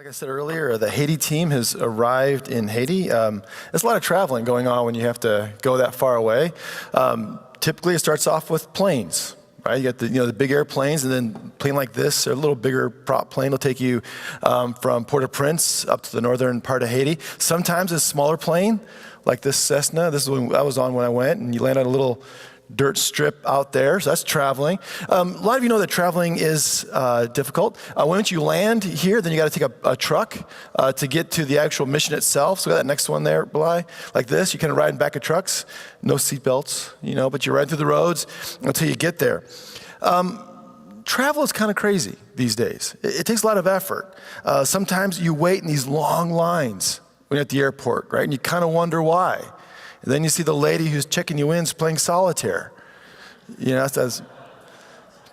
I said earlier, the Haiti team has arrived in Haiti. There's a lot of traveling going on when you have to go that far away. Typically, it starts off with planes, right? You got the big airplanes, and then a plane like this, or a little bigger prop plane, will take you from Port-au-Prince up to the northern part of Haiti. Sometimes a smaller plane, like this Cessna. This is what I was on when I went, and you land on a little dirt strip out there, so that's traveling. A lot of you know that traveling is difficult. Once you land here, then you got to take a truck to get to the actual mission itself. So that next one there, Bly, like this, you kind of ride in back of trucks, no seatbelts, but you ride through the roads until you get there. Travel is kind of crazy these days. It takes a lot of effort. Sometimes you wait in these long lines when you're at the airport, right? And you kind of wonder why. And then you see the lady who's checking you in is playing solitaire. That's a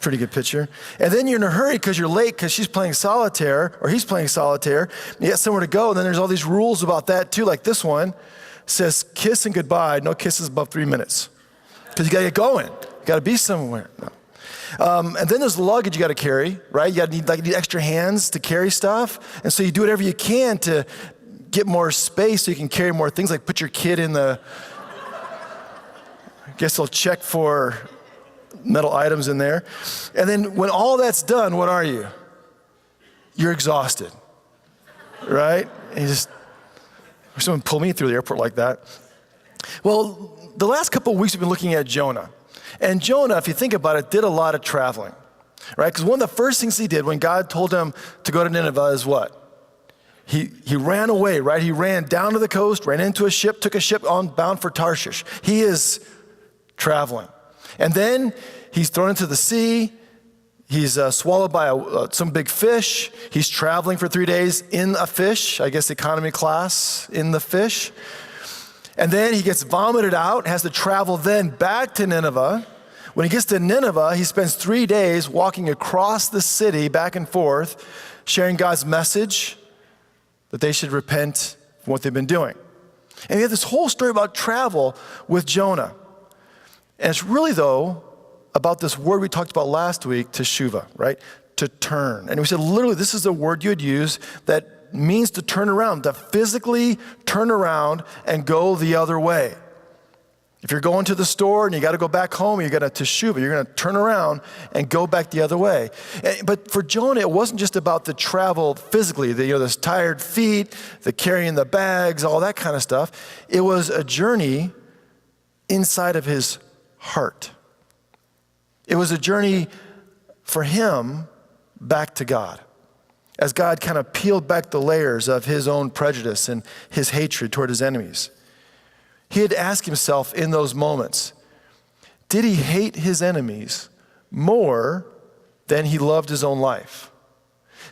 pretty good picture. And then you're in a hurry because you're late because she's playing solitaire or he's playing solitaire. You got somewhere to go, and then there's all these rules about that too, like this one says kiss and goodbye, no kisses above 3 minutes. Because you got to get going. You got to be somewhere. No. And then there's the luggage you got to carry, right? You need extra hands to carry stuff. And so you do whatever you can to get more space so you can carry more things, like put your kid in I guess they'll check for metal items in there. And then when all that's done, what are you? You're exhausted, right? And someone pulled me through the airport like that. Well, the last couple of weeks we've been looking at Jonah. And Jonah, if you think about it, did a lot of traveling, right? Because one of the first things he did when God told him to go to Nineveh is what? He ran away, right? He ran down to the coast, ran into a ship, took a ship bound for Tarshish. He is traveling. And then he's thrown into the sea. He's swallowed by some big fish. He's traveling for 3 days in a fish, I guess economy class in the fish. And then he gets vomited out, has to travel then back to Nineveh. When he gets to Nineveh, he spends 3 days walking across the city back and forth, sharing God's message that they should repent from what they've been doing. And we have this whole story about travel with Jonah. And it's really, though, about this word we talked about last week, teshuvah, right? To turn. And we said, literally, this is a word you would use that means to turn around, to physically turn around and go the other way. If you're going to the store and you got to go back home, you're going to teshuvah, you're going to turn around and go back the other way. But for Jonah, it wasn't just about the travel physically, the tired feet, the carrying the bags, all that kind of stuff. It was a journey inside of his heart. It was a journey for him back to God, as God kind of peeled back the layers of his own prejudice and his hatred toward his enemies. He had to ask himself in those moments, did he hate his enemies more than he loved his own life?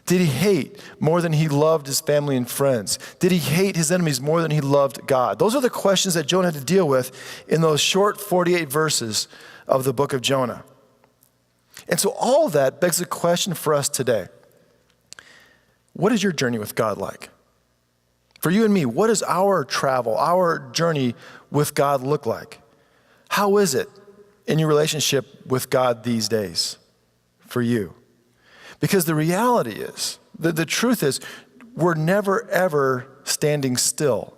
Did he hate more than he loved his family and friends? Did he hate his enemies more than he loved God? Those are the questions that Jonah had to deal with in those short 48 verses of the book of Jonah. And so all of that begs a question for us today. What is your journey with God like? For you and me, what does our travel, our journey with God look like? How is it in your relationship with God these days for you? Because the reality is, the truth is, we're never ever standing still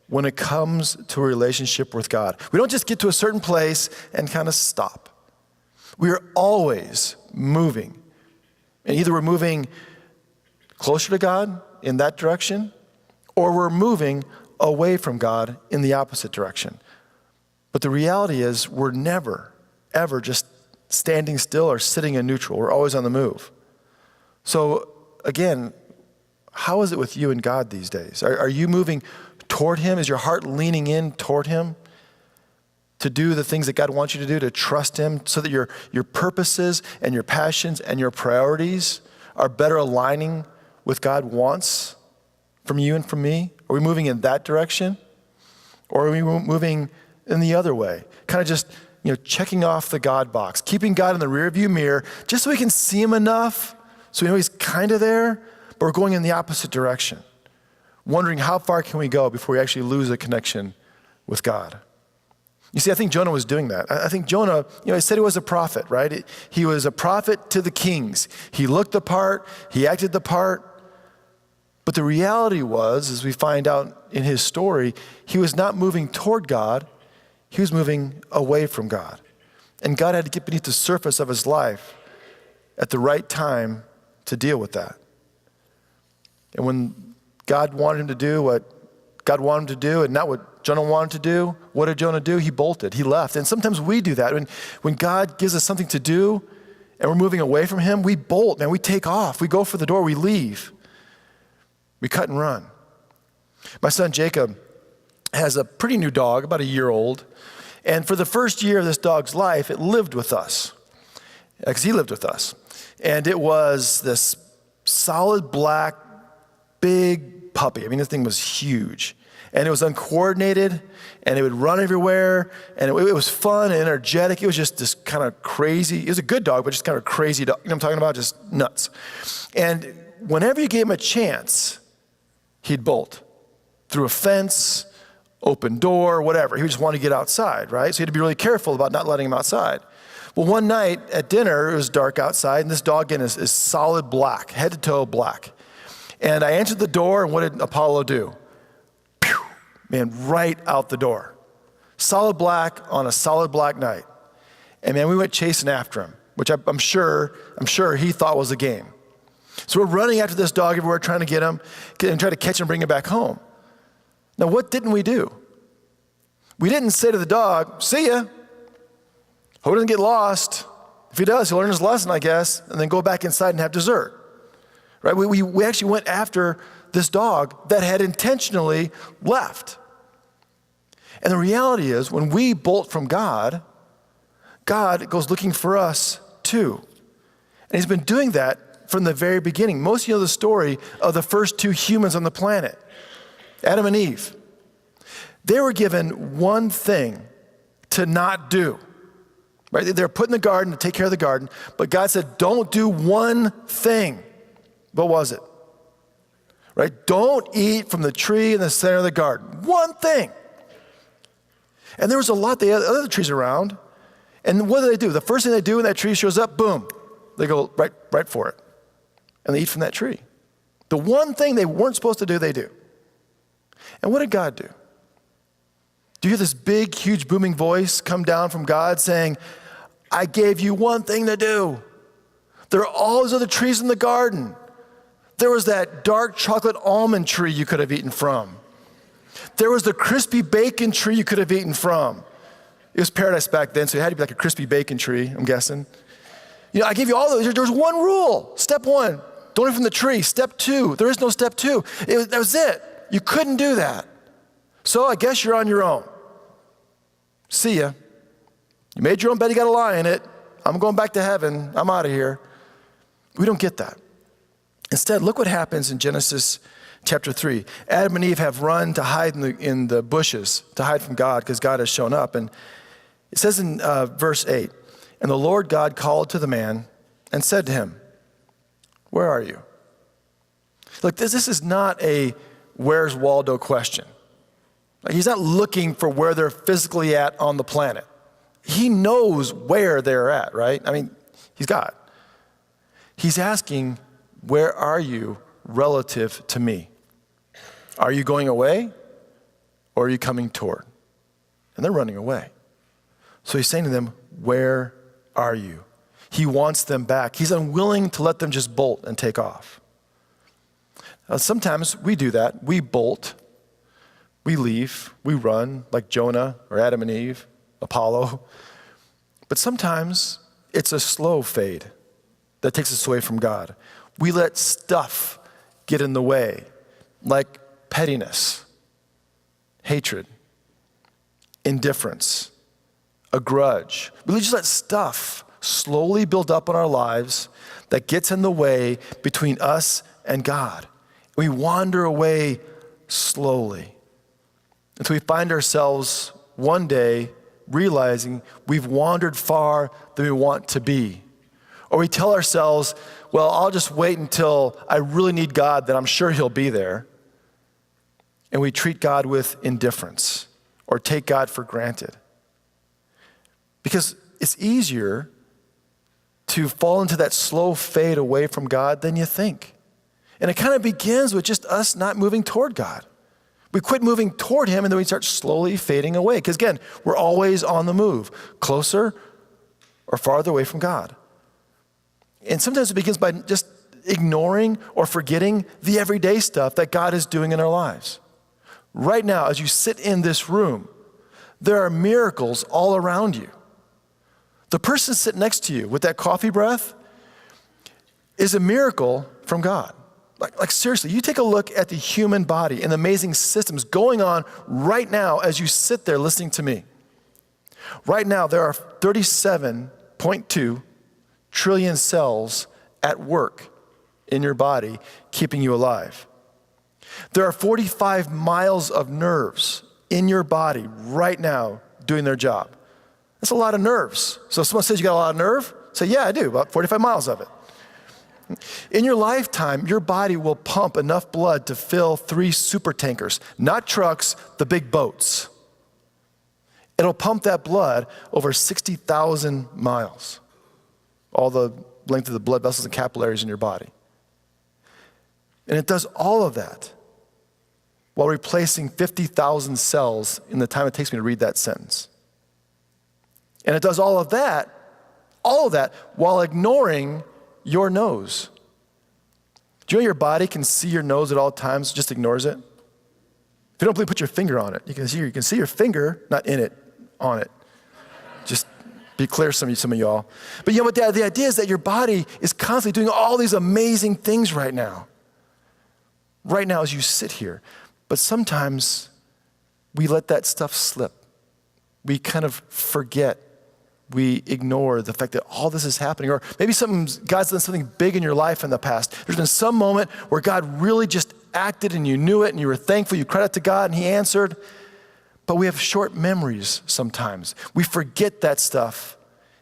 when it comes to a relationship with God. We don't just get to a certain place and kind of stop. We are always moving. And either we're moving closer to God in that direction, or we're moving away from God in the opposite direction. But the reality is we're never, ever just standing still or sitting in neutral. We're always on the move. So again, how is it with you and God these days? Are you moving toward him? Is your heart leaning in toward him to do the things that God wants you to do, to trust him so that your purposes and your passions and your priorities are better aligning with God wants from you and from me? Are we moving in that direction? Or are we moving in the other way? Kind of just, checking off the God box, keeping God in the rearview mirror just so we can see him enough so we know he's kind of there, but we're going in the opposite direction, wondering how far can we go before we actually lose a connection with God. You see, I think Jonah was doing that. I think Jonah, he said he was a prophet, right? He was a prophet to the kings. He looked the part, he acted the part, But the reality was, as we find out in his story, he was not moving toward God, he was moving away from God. And God had to get beneath the surface of his life at the right time to deal with that. And when God wanted him to do what God wanted him to do and not what Jonah wanted to do, what did Jonah do? He bolted, he left. And sometimes we do that. When God gives us something to do and we're moving away from him, we bolt, man, we take off. We go for the door, we leave. We cut and run. My son Jacob has a pretty new dog, about a year old. And for the first year of this dog's life, it lived with us, because he lived with us. And it was this solid black, big puppy. I mean, this thing was huge. And it was uncoordinated, and it would run everywhere, and it was fun and energetic. It was just this kind of crazy, it was a good dog, but just kind of a crazy dog. You know what I'm talking about? Just nuts. And whenever you gave him a chance, he'd bolt through a fence, open door, whatever. He just wanted to get outside, right? So you had to be really careful about not letting him outside. Well, one night at dinner, it was dark outside, and this dog again is solid black, head to toe black. And I answered the door, and what did Apollo do? Pew! Man, right out the door. Solid black on a solid black night. And man, we went chasing after him, which I'm sure he thought was a game. So we're running after this dog everywhere, trying to get him and try to catch him and bring him back home. Now, what didn't we do? We didn't say to the dog, see ya. Hope he doesn't get lost. If he does, he'll learn his lesson, I guess, and then go back inside and have dessert. Right? We actually went after this dog that had intentionally left. And the reality is, when we bolt from God, God goes looking for us too. And he's been doing that from the very beginning. Most of you know the story of the first two humans on the planet, Adam and Eve. They were given one thing to not do. Right? They're put in the garden to take care of the garden, but God said, don't do one thing. What was it? Right? Don't eat from the tree in the center of the garden. One thing. And there was a lot of other trees around. And what do? The first thing they do when that tree shows up, boom, they go right for it. And they eat from that tree. The one thing they weren't supposed to do, they do. And what did God do? Do you hear this big, huge, booming voice come down from God saying, I gave you one thing to do. There are all those other trees in the garden. There was that dark chocolate almond tree you could have eaten from. There was the crispy bacon tree you could have eaten from. It was paradise back then, so it had to be like a crispy bacon tree, I'm guessing. You know, I gave you all those. There's one rule. Step one, don't eat from the tree. Step two, there is no step two. That was it. You couldn't do that. So I guess you're on your own. See ya. You made your own bed, you got to lie in it. I'm going back to heaven. I'm out of here. We don't get that. Instead, look what happens in Genesis chapter 3. Adam and Eve have run to hide in the bushes, to hide from God, because God has shown up. And it says in verse 8, and the Lord God called to the man and said to him, where are you? Look, this is not a where's Waldo question. Like, he's not looking for where they're physically at on the planet. He knows where they're at, right? I mean, he's God. He's asking, where are you relative to me? Are you going away or are you coming toward? And they're running away. So he's saying to them, where are you? He wants them back. He's unwilling to let them just bolt and take off. Now, sometimes we do that. We bolt, we leave, we run like Jonah or Adam and Eve, Apollo. But sometimes it's a slow fade that takes us away from God. We let stuff get in the way, like pettiness, hatred, indifference, a grudge. We just let stuff slowly build up in our lives that gets in the way between us and God. We wander away slowly until we find ourselves one day realizing we've wandered far than we want to be. Or we tell ourselves, well, I'll just wait until I really need God, then I'm sure he'll be there. And we treat God with indifference or take God for granted. Because it's easier to fall into that slow fade away from God than you think. And it kind of begins with just us not moving toward God. We quit moving toward him, and then we start slowly fading away. Because again, we're always on the move, closer or farther away from God. And sometimes it begins by just ignoring or forgetting the everyday stuff that God is doing in our lives. Right now, as you sit in this room, there are miracles all around you. The person sitting next to you with that coffee breath is a miracle from God. Like seriously, you take a look at the human body and the amazing systems going on right now as you sit there listening to me. Right now, there are 37.2 trillion cells at work in your body, keeping you alive. There are 45 miles of nerves in your body right now doing their job. That's a lot of nerves. So if someone says you got a lot of nerve, say, yeah, I do, about 45 miles of it. In your lifetime, your body will pump enough blood to fill 3 super tankers, not trucks, the big boats. It'll pump that blood over 60,000 miles, all the length of the blood vessels and capillaries in your body. And it does all of that while replacing 50,000 cells in the time it takes me to read that sentence. And it does all of that while ignoring your nose. Do you know your body can see your nose at all times, just ignores it? If you don't believe, put your finger on it. You can see your finger, not in it, on it. Just be clear, some of y'all. But you know what, the idea is that your body is constantly doing all these amazing things right now. Right now as you sit here. But sometimes we let that stuff slip. We kind of forget. We ignore the fact that all this is happening. Or maybe God's done something big in your life in the past. There's been some moment where God really just acted and you knew it and you were thankful, you credit to God and he answered. But we have short memories sometimes. We forget that stuff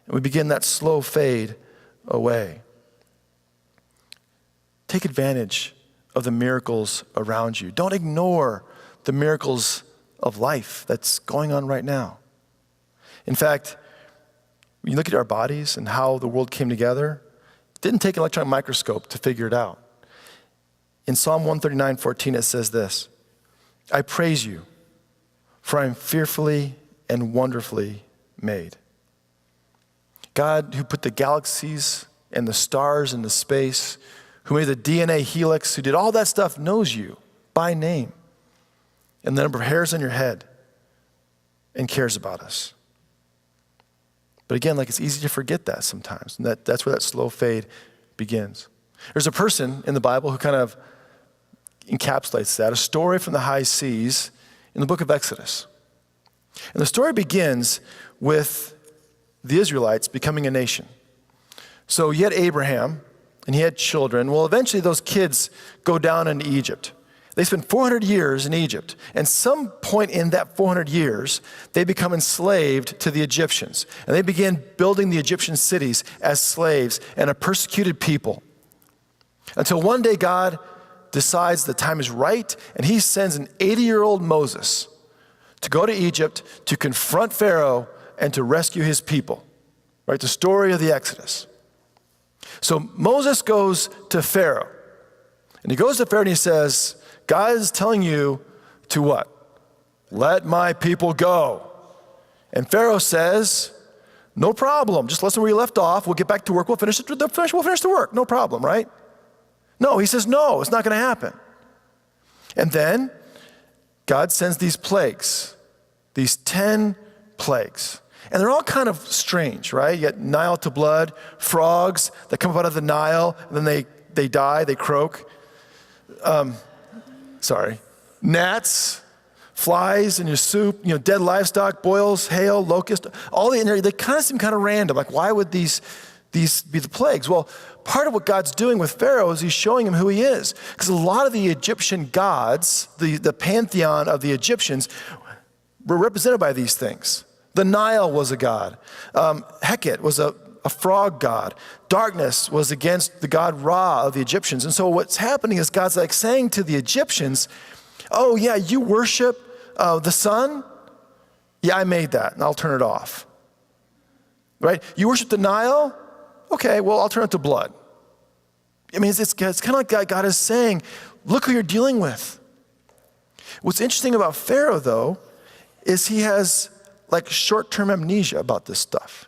and we begin that slow fade away. Take advantage of the miracles around you. Don't ignore the miracles of life that's going on right now. In fact, when you look at our bodies and how the world came together, it didn't take an electron microscope to figure it out. In Psalm 139:14, it says this, I praise you, for I am fearfully and wonderfully made. God, who put the galaxies and the stars into space, who made the DNA helix, who did all that stuff, knows you by name and the number of hairs on your head and cares about us. But again, it's easy to forget that sometimes. And that's where that slow fade begins. There's a person in the Bible who kind of encapsulates that, a story from the high seas in the book of Exodus. And the story begins with the Israelites becoming a nation. So you had Abraham, and he had children. Well, eventually those kids go down into Egypt. They spend 400 years in Egypt. And some point in that 400 years, they become enslaved to the Egyptians. And they begin building the Egyptian cities as slaves and a persecuted people. Until one day God decides the time is right, and he sends an 80-year-old Moses to go to Egypt to confront Pharaoh and to rescue his people. Right, the story of the Exodus. So Moses goes to Pharaoh. And he goes to Pharaoh and he says, God is telling you to what? Let my people go. And Pharaoh says, no problem. Just listen where you left off. We'll get back to work. We'll finish the work. No problem, right? No, he says, no, it's not going to happen. And then God sends these plagues, these 10 plagues. And they're all kind of strange, right? You got Nile to blood, frogs that come up out of the Nile, and then they die, they croak. Gnats, flies in your soup, dead livestock, boils, hail, locust, all they kind of seem kind of random. Like, why would these be the plagues? Well, part of what God's doing with Pharaoh is he's showing him who he is. Because a lot of the Egyptian gods, the pantheon of the Egyptians, were represented by these things. The Nile was a god. Hecate was a frog god. Darkness was against the god Ra of the Egyptians. And so what's happening is God's saying to the Egyptians, oh yeah, you worship the sun? Yeah, I made that, and I'll turn it off. Right? You worship the Nile? Okay, well, I'll turn it to blood. I mean, it's kind of like God is saying, look who you're dealing with. What's interesting about Pharaoh, though, is he has like short-term amnesia about this stuff.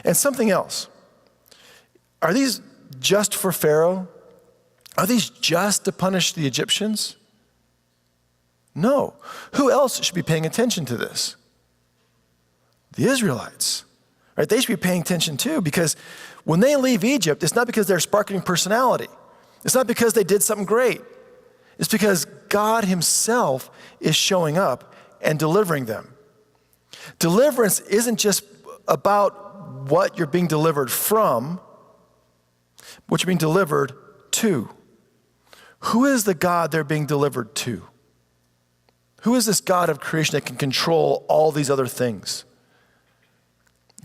And something else. Are these just for Pharaoh? Are these just to punish the Egyptians? No. Who else should be paying attention to this? The Israelites. Right? They should be paying attention too, because when they leave Egypt, it's not because they're sparkling personality. It's not because they did something great. It's because God himself is showing up and delivering them. Deliverance isn't just about what you're being delivered from, what you're being delivered to. Who is the God they're being delivered to? Who is this God of creation that can control all these other things?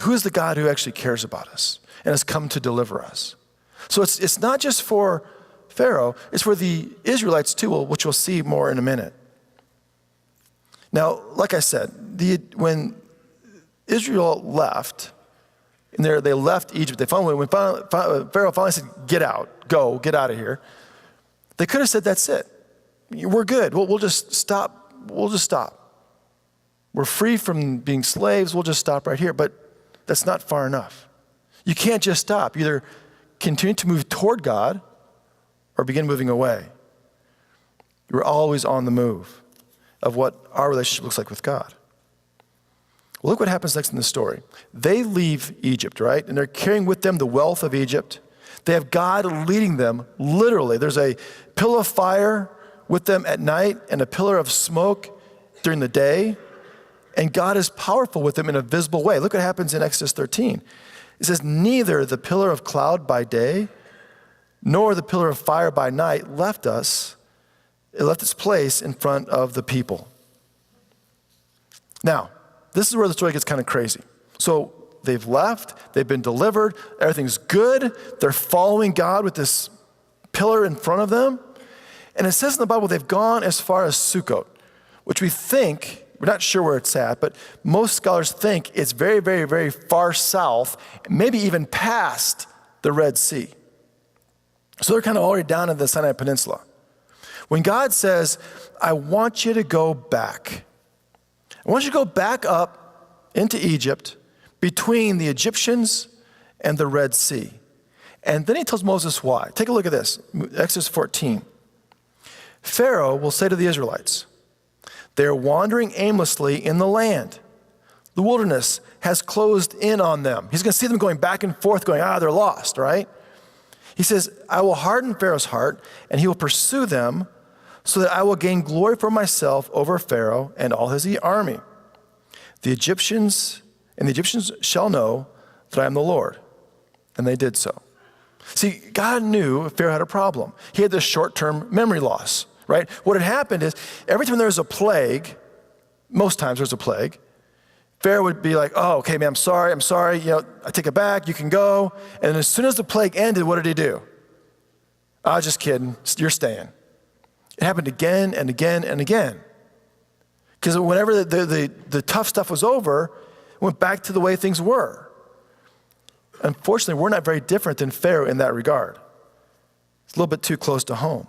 Who is the God who actually cares about us and has come to deliver us? So it's not just for Pharaoh, it's for the Israelites too, which we'll see more in a minute. Now, like I said, when Israel left, and they left Egypt, when Pharaoh finally said, get out, go, get out of here, they could have said, that's it. We're good. We'll just stop. We'll just stop. We're free from being slaves. We'll just stop right here. But that's not far enough. You can't just stop. You either continue to move toward God or begin moving away. You're always on the move of what our relationship looks like with God. Well, look what happens next in the story. They leave Egypt, right? And they're carrying with them the wealth of Egypt. They have God leading them, literally. There's a pillar of fire with them at night and a pillar of smoke during the day. And God is powerful with them in a visible way. Look what happens in Exodus 13. It says, neither the pillar of cloud by day nor the pillar of fire by night left us. It left its place in front of the people. Now, this is where the story gets kind of crazy. So they've left, they've been delivered, everything's good. They're following God with this pillar in front of them. And it says in the Bible they've gone as far as Sukkot, which we think, we're not sure where it's at, but most scholars think it's very, very, very far south, maybe even past the Red Sea. So they're kind of already down in the Sinai Peninsula. When God says, I want you to go back. I want you to go back up into Egypt between the Egyptians and the Red Sea. And then he tells Moses why. Take a look at this, Exodus 14. Pharaoh will say to the Israelites, they're wandering aimlessly in the land. The wilderness has closed in on them. He's going to see them going back and forth, going, they're lost, right? He says, I will harden Pharaoh's heart, and he will pursue them so that I will gain glory for myself over Pharaoh and all his army. The Egyptians shall know that I am the Lord. And they did so. See, God knew Pharaoh had a problem. He had this short-term memory loss, right? What had happened is every time there was a plague, most times there's a plague, Pharaoh would be like, okay, man, I'm sorry, I take it back, you can go. And as soon as the plague ended, what did he do? I was just kidding, you're staying. It happened again and again and again. Because whenever the tough stuff was over, it went back to the way things were. Unfortunately, we're not very different than Pharaoh in that regard. It's a little bit too close to home.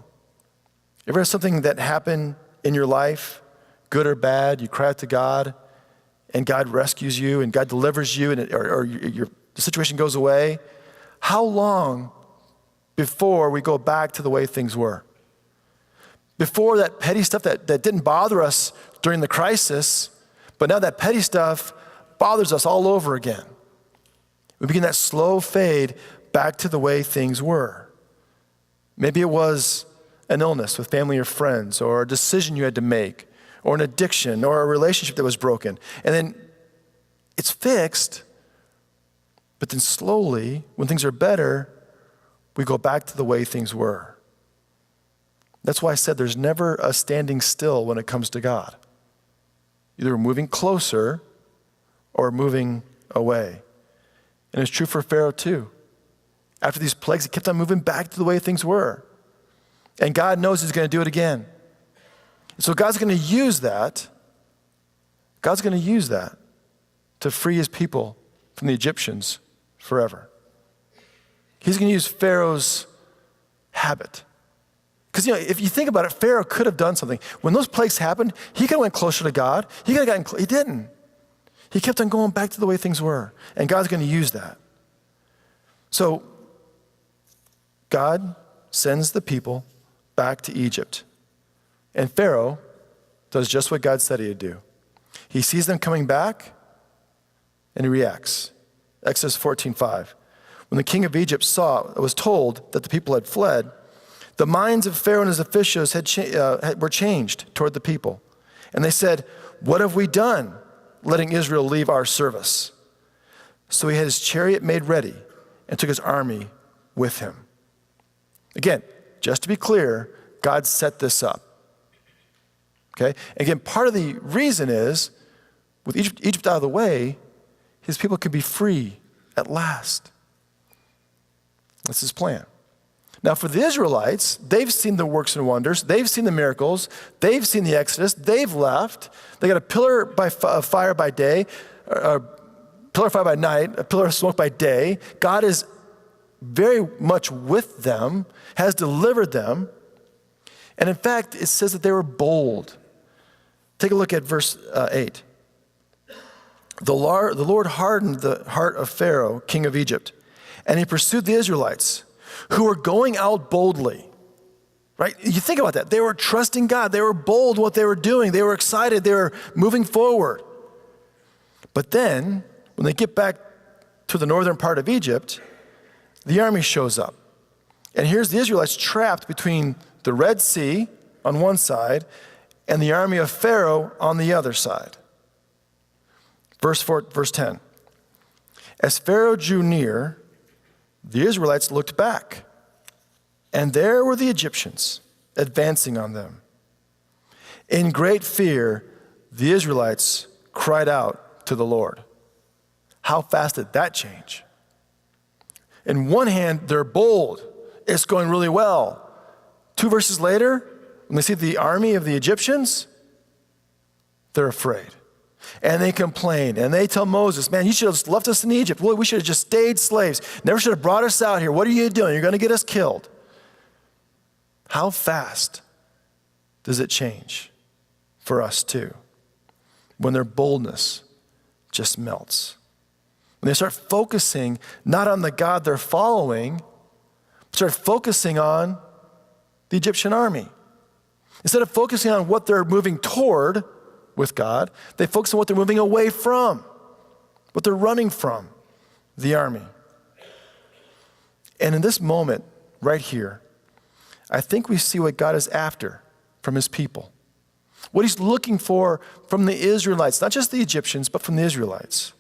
Ever have something that happened in your life, good or bad, you cry out to God, and God rescues you, and God delivers you, and the situation goes away? How long before we go back to the way things were? Before that petty stuff that didn't bother us during the crisis, but now that petty stuff bothers us all over again. We begin that slow fade back to the way things were. Maybe it was an illness with family or friends, or a decision you had to make, or an addiction, or a relationship that was broken. And then it's fixed, but then slowly, when things are better, we go back to the way things were. That's why I said there's never a standing still when it comes to God. Either we're moving closer or moving away. And it's true for Pharaoh too. After these plagues, he kept on moving back to the way things were. And God knows he's going to do it again. So God's going to use that. God's going to use that to free his people from the Egyptians forever. He's going to use Pharaoh's habit. Because, if you think about it, Pharaoh could have done something. When those plagues happened, he could have went closer to God. He could have he didn't. He kept on going back to the way things were. And God's going to use that. So God sends the people back to Egypt. And Pharaoh does just what God said he'd do. He sees them coming back, and he reacts. Exodus 14:5. When the king of Egypt was told that the people had fled, the minds of Pharaoh and his officials were changed toward the people. And they said, "What have we done, letting Israel leave our service?" So he had his chariot made ready and took his army with him. Again, just to be clear, God set this up. Okay? Again, part of the reason is, with Egypt out of the way, his people could be free at last. That's his plan. Now for the Israelites, they've seen the works and wonders, they've seen the miracles, they've seen the Exodus, they've left. They got a pillar of fire by day, a pillar of fire by night, a pillar of smoke by day. God is very much with them, has delivered them. And in fact, it says that they were bold. Take a look at verse 8. The Lord hardened the heart of Pharaoh, king of Egypt, and he pursued the Israelites, who were going out boldly. Right? You think about that. They were trusting God. They were bold in what they were doing. They were excited. They were moving forward. But then, when they get back to the northern part of Egypt, the army shows up. And here's the Israelites trapped between the Red Sea on one side and the army of Pharaoh on the other side. Verse 10. As Pharaoh drew near, the Israelites looked back, and there were the Egyptians advancing on them. In great fear, the Israelites cried out to the Lord. How fast did that change? In one hand, they're bold. It's going really well. 2 verses later, when they see the army of the Egyptians, they're afraid. And they complain, and they tell Moses, "Man, you should have just left us in Egypt. We should have just stayed slaves. Never should have brought us out here. What are you doing? You're going to get us killed." How fast does it change for us too when their boldness just melts? When they start focusing not on the God they're following, but start focusing on the Egyptian army. Instead of focusing on what they're moving toward with God, they focus on what they're moving away from, what they're running from, the army. And in this moment, right here, I think we see what God is after from his people. What he's looking for from the Israelites, not just the Egyptians, but from the Israelites.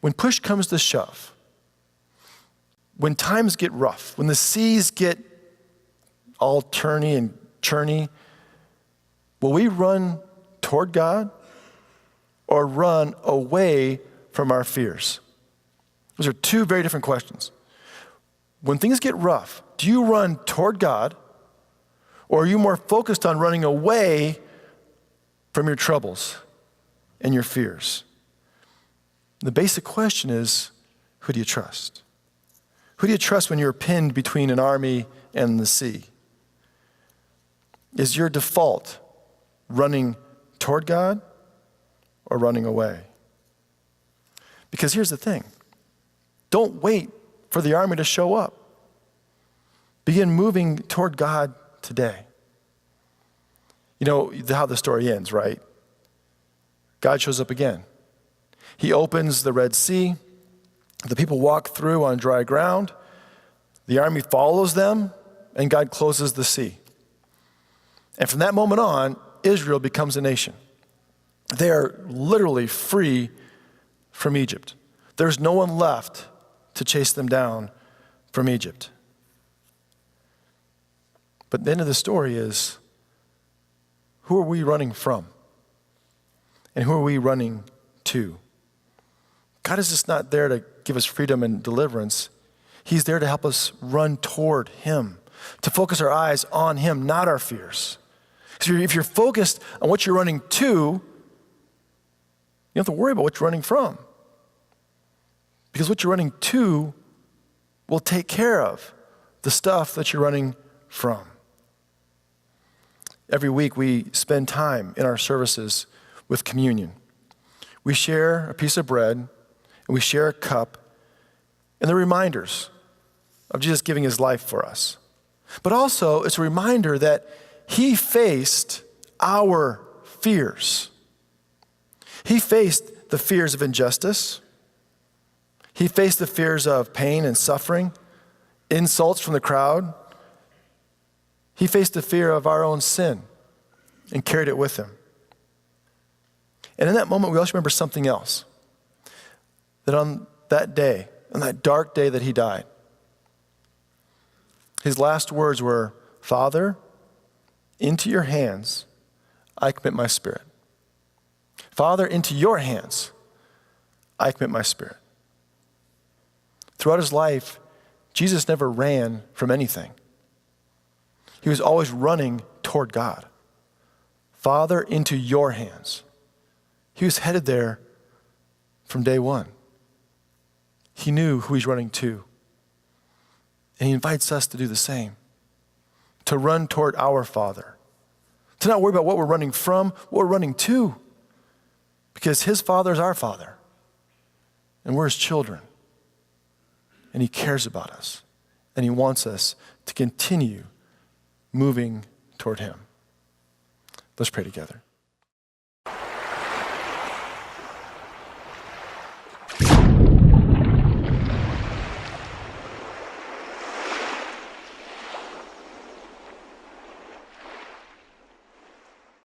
When push comes to shove, when times get rough, when the seas get all turny and churny, will we run toward God or run away from our fears? Those are two very different questions. When things get rough, do you run toward God, or are you more focused on running away from your troubles and your fears? The basic question is, who do you trust? Who do you trust when you're pinned between an army and the sea? Is your default running toward God or running away? Because here's the thing. Don't wait for the army to show up. Begin moving toward God today. You know how the story ends, right? God shows up again. He opens the Red Sea. The people walk through on dry ground. The army follows them, and God closes the sea. And from that moment on, Israel becomes a nation. They are literally free from Egypt. There's no one left to chase them down from Egypt. But the end of the story is, who are we running from? And who are we running to? God is just not there to give us freedom and deliverance. He's there to help us run toward him, to focus our eyes on him, not our fears. So if you're focused on what you're running to, you don't have to worry about what you're running from. Because what you're running to will take care of the stuff that you're running from. Every week we spend time in our services with communion. We share a piece of bread and we share a cup, and they're reminders of Jesus giving his life for us. But also it's a reminder that he faced our fears. He faced the fears of injustice. He faced the fears of pain and suffering, insults from the crowd. He faced the fear of our own sin and carried it with him. And in that moment, we also remember something else. That on that day, on that dark day that he died, his last words were, "Father, into your hands I commit my spirit. Father, into your hands I commit my spirit." Throughout his life, Jesus never ran from anything. He was always running toward God. Father, into your hands. He was headed there from day one. He knew who he's running to. And he invites us to do the same. To run toward our Father. To not worry about what we're running from, what we're running to. Because his Father is our Father. And we're his children. And he cares about us. And he wants us to continue moving toward him. Let's pray together.